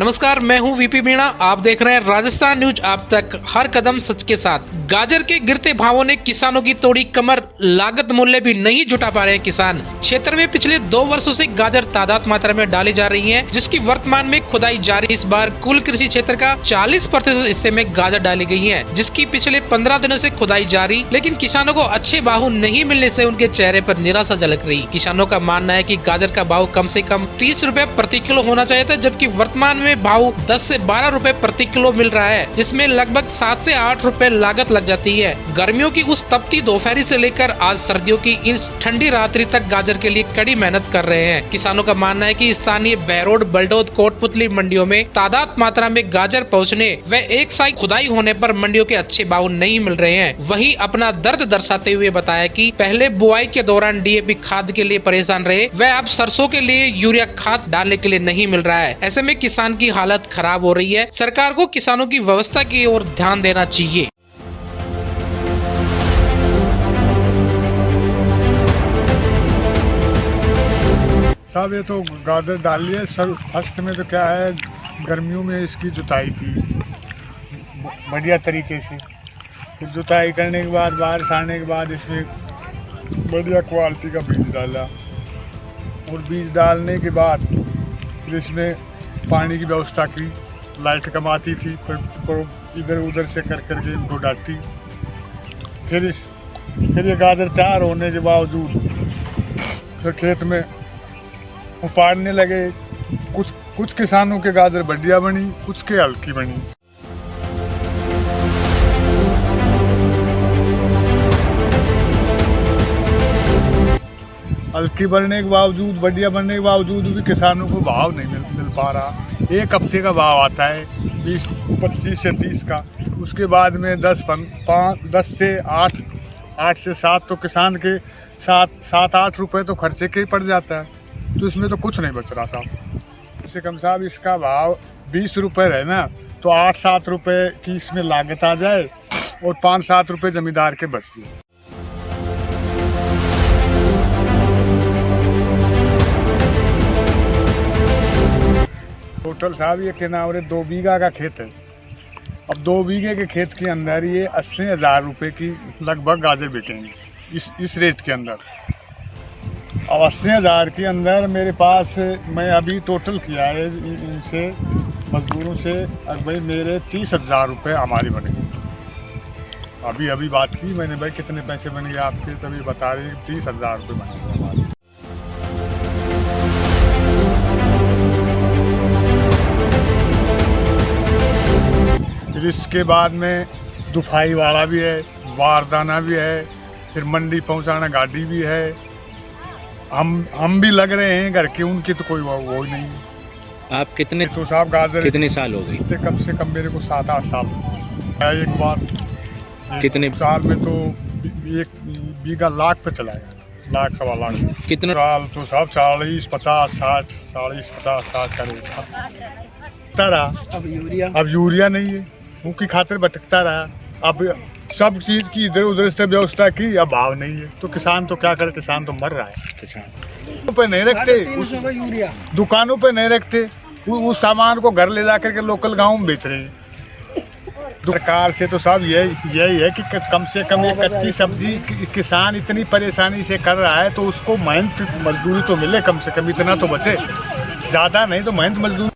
नमस्कार, मैं हूं वीपी मीणा। आप देख रहे हैं राजस्थान न्यूज। आप तक हर कदम सच के साथ। गाजर के गिरते भावों ने किसानों की तोड़ी कमर। लागत मूल्य भी नहीं जुटा पा रहे हैं किसान। क्षेत्र में पिछले 2 वर्षों से गाजर तादाद मात्रा में डाली जा रही है, जिसकी वर्तमान में खुदाई जारी। इस बार कुल कृषि क्षेत्र का 40% हिस्से में गाजर डाली गई है, जिसकी पिछले 15 दिनों से खुदाई जारी। लेकिन किसानों को अच्छे भाव नहीं मिलने से उनके चेहरे पर निराशा झलक रही। किसानों का मानना है कि गाजर का भाव कम से कम 30 रुपए प्रति किलो होना चाहिए था, जबकि वर्तमान में भाव 10 से 12 रुपए प्रति किलो मिल रहा है, जिसमें लगभग 7 से 8 रुपए लागत लग जाती है। गर्मियों की उस तपती दोपहरी से लेकर आज सर्दियों की इस ठंडी रात्रि तक गाजर के लिए कड़ी मेहनत कर रहे हैं। किसानों का मानना है कि स्थानीय बहरोड, बलडोद, कोटपुतली मंडियों में तादाद मात्रा में गाजर पहुंचने व एक साथ खुदाई होने पर मंडियों के अच्छे भाव नहीं मिल रहे हैं। वहीं अपना दर्द दर्शाते हुए बताया कि पहले बुआई के दौरान डीएपी खाद के लिए परेशान रहे, वह अब सरसों के लिए यूरिया खाद डालने के लिए नहीं मिल रहा है। ऐसे में किसान की हालत खराब हो रही है। सरकार को किसानों की व्यवस्था की ओर ध्यान देना चाहिए। साहब ये तो गाजर डाली है सर। फर्स्ट में तो क्या है, गर्मियों में इसकी जुताई की बढ़िया तरीके से। फिर जुताई करने के बाद बारिश आने के बाद इसमें बढ़िया क्वालिटी का बीज डाला, और बीज डालने के बाद फिर इसमें पानी की व्यवस्था की। लाइट कम आती थी, फिर इधर उधर से कर करके इनको डालती। फिर ये गाजर तैयार होने के बावजूद फिर खेत में उपाड़ने लगे। कुछ किसानों के गाजर बढ़िया बनी, कुछ के हल्की बनी। हल्की बनने के बावजूद, बढ़िया बनने के बावजूद भी किसानों को भाव नहीं मिल पा रहा। एक हफ्ते का भाव आता है 20, 25 से 30 का। उसके बाद में 10 से 8 से 7 तो किसान के 7-8 रुपए तो खर्चे के ही पड़ जाता है। तो इसमें तो कुछ नहीं बच रहा साहब। कम से कम साहब इसका भाव 20 रुपये रहे ना, तो 8-7 रुपये की इसमें लागत आ जाए और 5-7 रुपये जमींदार के बच जाए। टोटल साहब ये किनारे 2 बीघा का खेत है। अब 2 बीघे के खेत के अंदर ये 80,000 रुपये की लगभग गाजर बिकेंगे इस रेट के अंदर। अब 80,000 के अंदर मेरे पास, मैं अभी टोटल किया है इनसे मजदूरों से, भाई मेरे 30,000 रुपये हमारी बने। अभी बात की मैंने, भाई कितने पैसे बन गए आपके, तभी बता रहे 30,000 रुपये बने हमारे। फिर इसके बाद में दुफाई वाला भी है, बारदाना भी है, फिर मंडी पहुंचाना गाड़ी भी है। हम भी लग रहे हैं घर के, उनकी तो कोई वो ही नहीं। आप कितने तो साहब गाजर कितने साल हो गई? कम से कम मेरे को 7-8 साल। एक बार कितने साल में तो 1 बीघा लाख पे चला गया, 1-1.25 लाख। कितने साल तो साहब 40-50-60, 40-50-60 का रेट था रहा। अब यूरिया नहीं है, उनकी खातिर भटकता रहा। अब सब चीज की इधर उधर से व्यवस्था की, अब भाव नहीं है तो किसान तो क्या करे, किसान तो मर रहा है। किसान पे नहीं रखते, दुकानों पे नहीं रखते, उस सामान को घर ले जाकर के लोकल गाँव में बेच रहे हैं। सरकार से तो साहब यही है कि कम से कम एक कच्ची सब्जी किसान इतनी परेशानी से कर रहा है, तो उसको मेहनत मजदूरी तो मिले, कम से कम इतना तो बचे। ज़्यादा नहीं तो मेहनत मजदूरी।